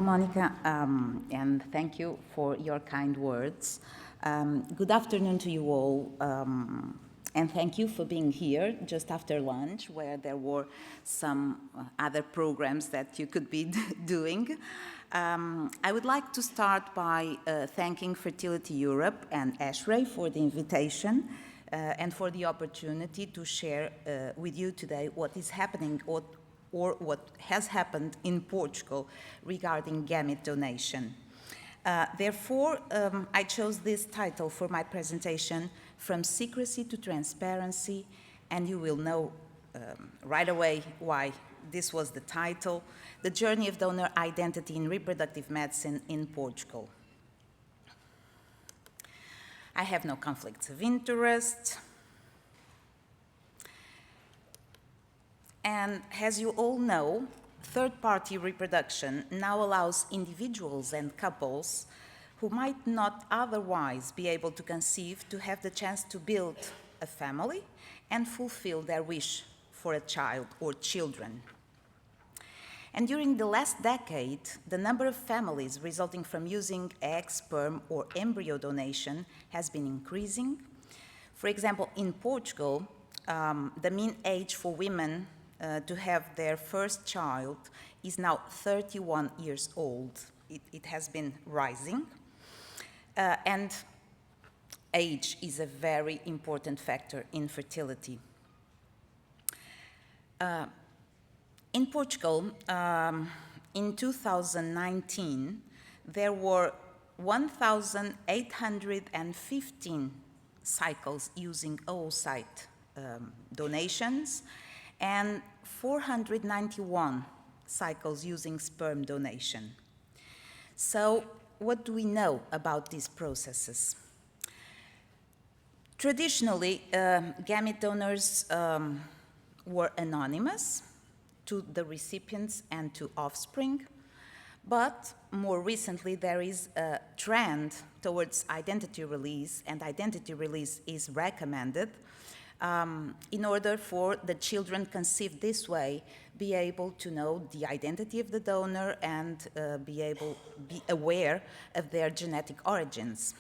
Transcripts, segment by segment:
Monica, and thank you for your kind words. Good afternoon to you all, and thank you for being here just after lunch, where there were some other programs that you could be doing. I would like to start by thanking Fertility Europe and ESHRE for the invitation and for the opportunity to share with you today what is happening or what has happened in Portugal regarding gamete donation. Therefore, I chose this title for my presentation, From Secrecy to Transparency, and you will know right away why this was the title, The Journey of Donor Identity in Reproductive Medicine in Portugal. I have no conflicts of interest. And as you all know, third-party reproduction now allows individuals and couples who might not otherwise be able to conceive to have the chance to build a family and fulfill their wish for a child or children. And during the last decade, the number of families resulting from using egg, sperm, or embryo donation has been increasing. For example, in Portugal, the mean age for women to have their first child is now 31 years old. It has been rising. And age is a very important factor in fertility. In Portugal, in 2019, there were 1,815 cycles using oocyte donations, and 491 cycles using sperm donation. So what do we know about these processes? Traditionally, gamete donors were anonymous to the recipients and to offspring, but more recently there is a trend towards identity release, and identity release is recommended in order for the children conceived this way be able to know the identity of the donor and be aware of their genetic origins.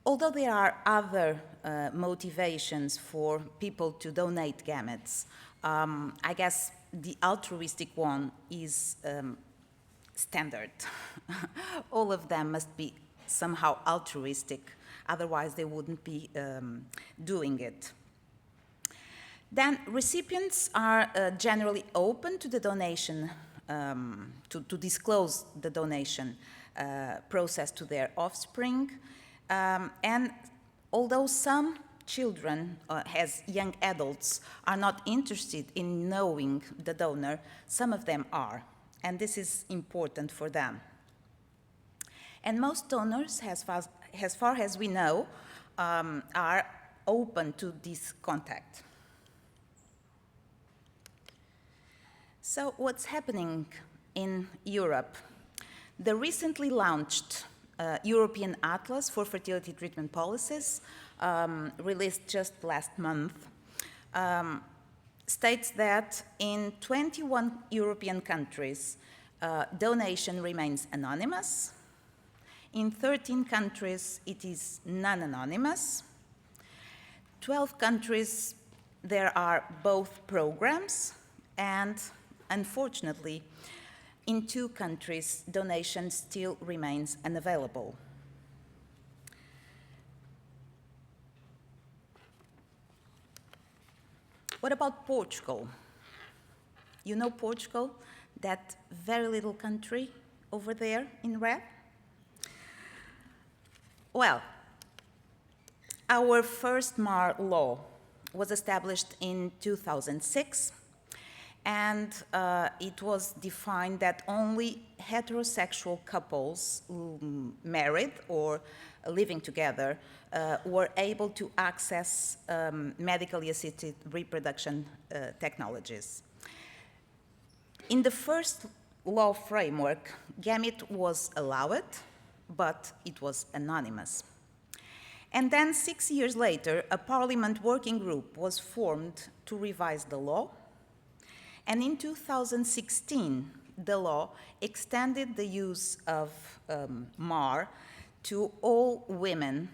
Although there are other motivations for people to donate gametes, I guess the altruistic one is standard. All of them must be somehow altruistic, otherwise they wouldn't be doing it. Then recipients are generally open to the donation, to disclose the donation process to their offspring. And although some children, as young adults, are not interested in knowing the donor, some of them are, and this is important for them. And most donors, as far as we know, are open to this contact. So what's happening in Europe? The recently launched European Atlas for Fertility Treatment Policies, released just last month, states that in 21 European countries, donation remains anonymous. In 13 countries, it is non-anonymous. 12 countries, there are both programs, and unfortunately, in 2 countries, donation still remains unavailable. What about Portugal? You know Portugal, that very little country over there in red? Well, our first MAR law was established in 2006, and it was defined that only heterosexual couples married or living together were able to access medically assisted reproduction technologies. In the first law framework, gamete was allowed, but it was anonymous. And then 6 years later, a Parliament working group was formed to revise the law. And in 2016, the law extended the use of MAR to all women,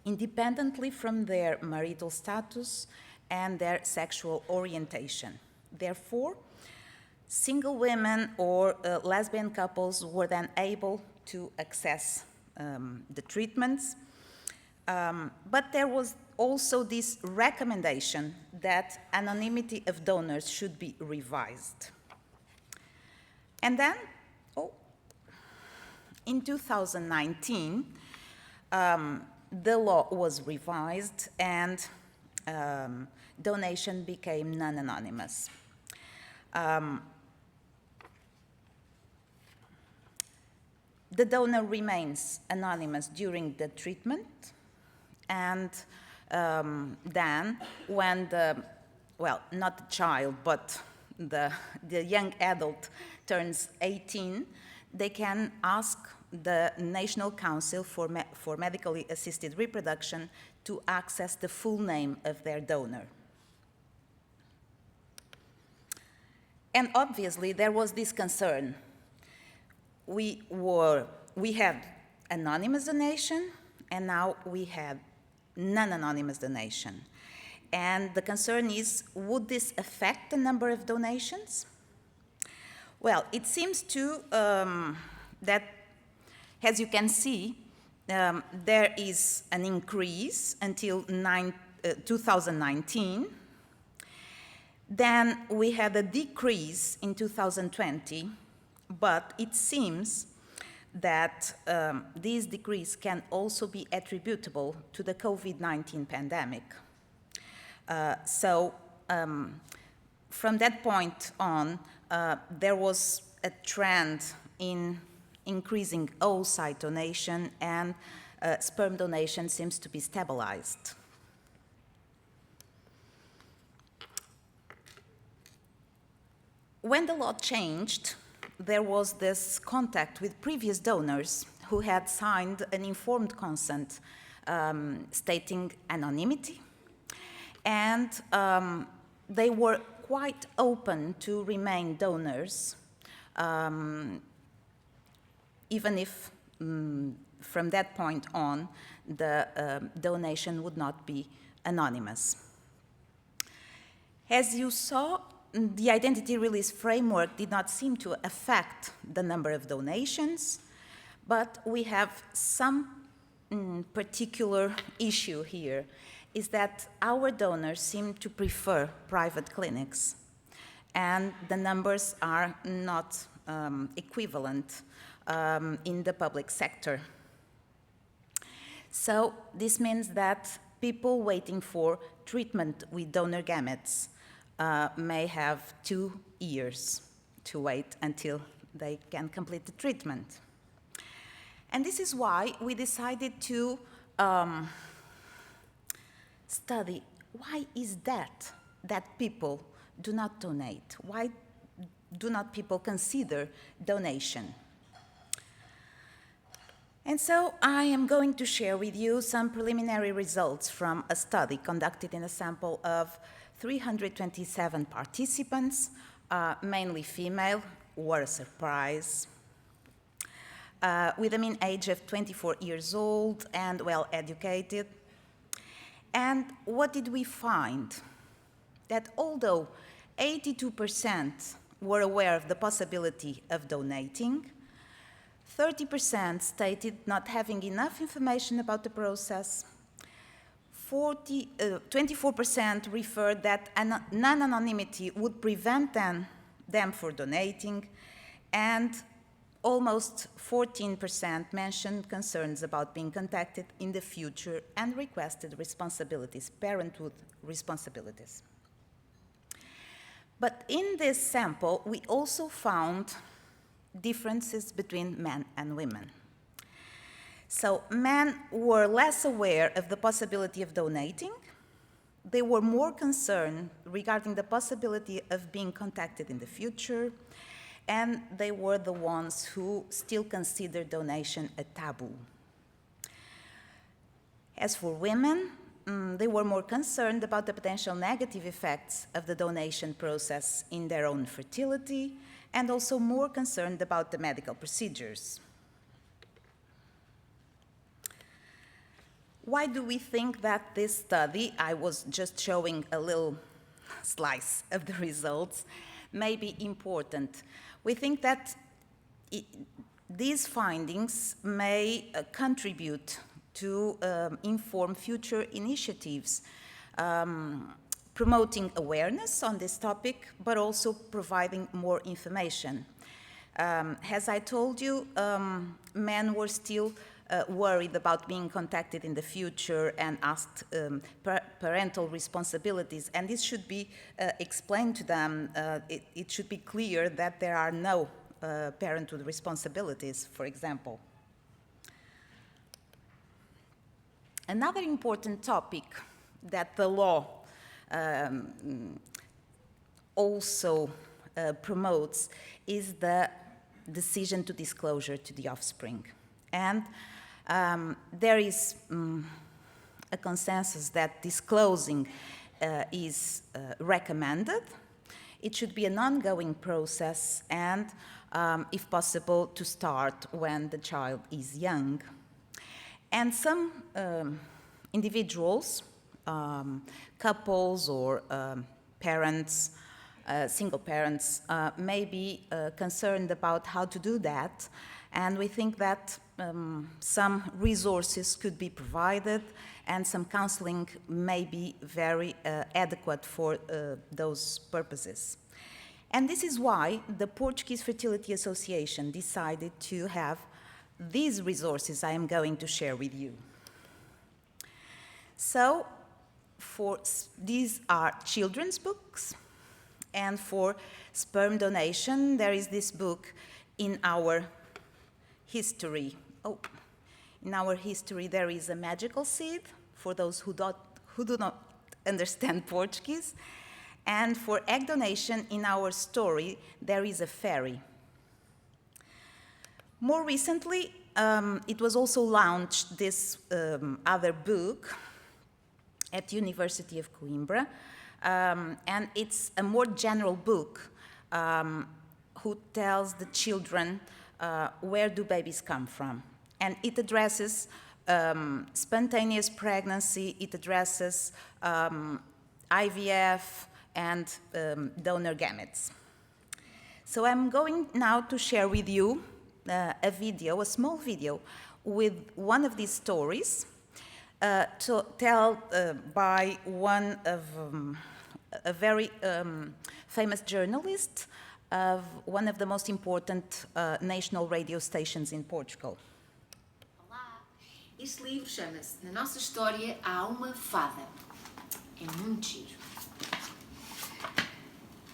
independently from their marital status and their sexual orientation. Therefore, single women or lesbian couples were then able to access the treatments. But there was also this recommendation that anonymity of donors should be revised. And then, in 2019, the law was revised and donation became non-anonymous. The donor remains anonymous during the treatment, and then when not the child, but the young adult turns 18, they can ask the National Council for Medically Assisted Reproduction to access the full name of their donor. And obviously, there was this concern. We had anonymous donation, and now we had non-anonymous donation. And the concern is, would this affect the number of donations? Well, it seems to that, as you can see, there is an increase until 2019. Then we had a decrease in 2020, but it seems that this decrease can also be attributable to the COVID-19 pandemic. From that point on, there was a trend in increasing oocyte donation, and sperm donation seems to be stabilized. When the law changed, there was this contact with previous donors who had signed an informed consent stating anonymity, and they were quite open to remain donors, even if from that point on the donation would not be anonymous. As you saw, the identity release framework did not seem to affect the number of donations, but we have some particular issue here, is that our donors seem to prefer private clinics, and the numbers are not equivalent in the public sector. So this means that people waiting for treatment with donor gametes may have 2 years to wait until they can complete the treatment. And this is why we decided to study why is that people do not donate? Why do not people consider donation? And so I am going to share with you some preliminary results from a study conducted in a sample of 327 participants, mainly female, what a surprise, with a mean age of 24 years old and well-educated. And what did we find? That although 82% were aware of the possibility of donating, 30% stated not having enough information about the process, 24% referred that non-anonymity would prevent them from donating, and almost 14% mentioned concerns about being contacted in the future and requested responsibilities, parenthood responsibilities. But in this sample, we also found differences between men and women. So men were less aware of the possibility of donating. They were more concerned regarding the possibility of being contacted in the future, and they were the ones who still consider donation a taboo. As for women, they were more concerned about the potential negative effects of the donation process in their own fertility and also more concerned about the medical procedures. Why do we think that this study, I was just showing a little slice of the results, may be important? We think that these findings may contribute to inform future initiatives, promoting awareness on this topic, but also providing more information. As I told you, men were still worried about being contacted in the future and asked parental responsibilities, and this should be explained to them. It should be clear that there are no parenthood responsibilities, for example. Another important topic that the law also promotes is the decision to disclosure to the offspring. And there is a consensus that disclosing is recommended. It should be an ongoing process and, if possible, to start when the child is young. And some individuals, couples or parents, single parents, may be concerned about how to do that, and we think that some resources could be provided and some counseling may be very adequate for those purposes. And this is why the Portuguese Fertility Association decided to have these resources I am going to share with you. So, these are children's books, and for sperm donation, there is this book, In Our History. In Our History, there is a magical seed, for those who do not understand Portuguese. And for egg donation, In Our Story, there is a fairy. More recently, it was also launched, this other book, at University of Coimbra, and it's a more general book who tells the children where do babies come from. And it addresses spontaneous pregnancy, it addresses IVF and donor gametes. So I'm going now to share with you a video, a small video, with one of these stories told by one of a very famous journalist of one of the most important national radio stations in Portugal. Olá! Este livro chama-se Na Nossa História Há Uma Fada. É muito giro.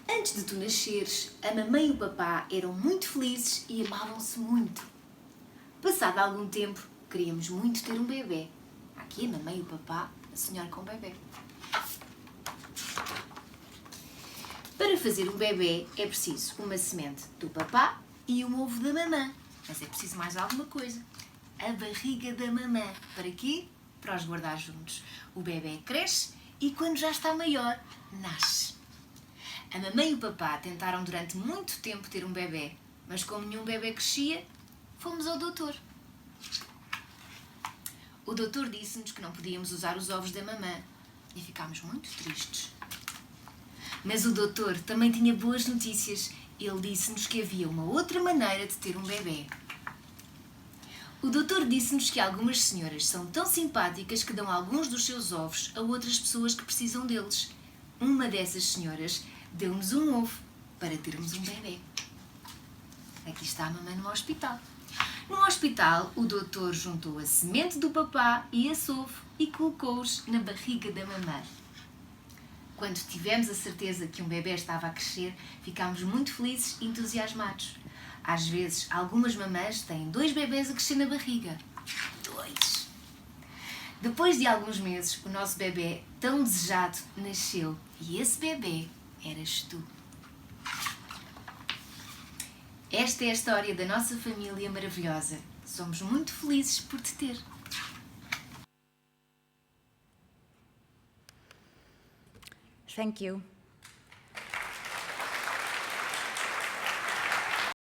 Antes de tu nasceres, a mamãe e o papá eram muito felizes e amavam-se muito. Passado algum tempo, queríamos muito ter um bebê. Aqui a mamãe e o papá a sonhar com o bebê. Para fazer um bebê é preciso uma semente do papá e um ovo da mamã. Mas é preciso mais alguma coisa. A barriga da mamã. Para quê? Para os guardar juntos. O bebê cresce e quando já está maior, nasce. A mamãe e o papá tentaram durante muito tempo ter um bebê, mas como nenhum bebê crescia, fomos ao doutor. O doutor disse-nos que não podíamos usar os ovos da mamã e ficámos muito tristes. Mas o doutor também tinha boas notícias. Ele disse-nos que havia uma outra maneira de ter um bebê. O doutor disse-nos que algumas senhoras são tão simpáticas que dão alguns dos seus ovos a outras pessoas que precisam deles. Uma dessas senhoras deu-nos um ovo para termos um bebê. Aqui está a mamãe no hospital. No hospital, o doutor juntou a semente do papá e esse ovo e colocou-os na barriga da mamãe. Quando tivemos a certeza que um bebê estava a crescer, ficámos muito felizes e entusiasmados. Às vezes, algumas mamães têm 2 bebés a crescer na barriga. 2! Depois de alguns meses, o nosso bebê, tão desejado, nasceu. E esse bebê eras tu. Esta é a história da nossa família maravilhosa. Somos muito felizes por te ter. Thank you.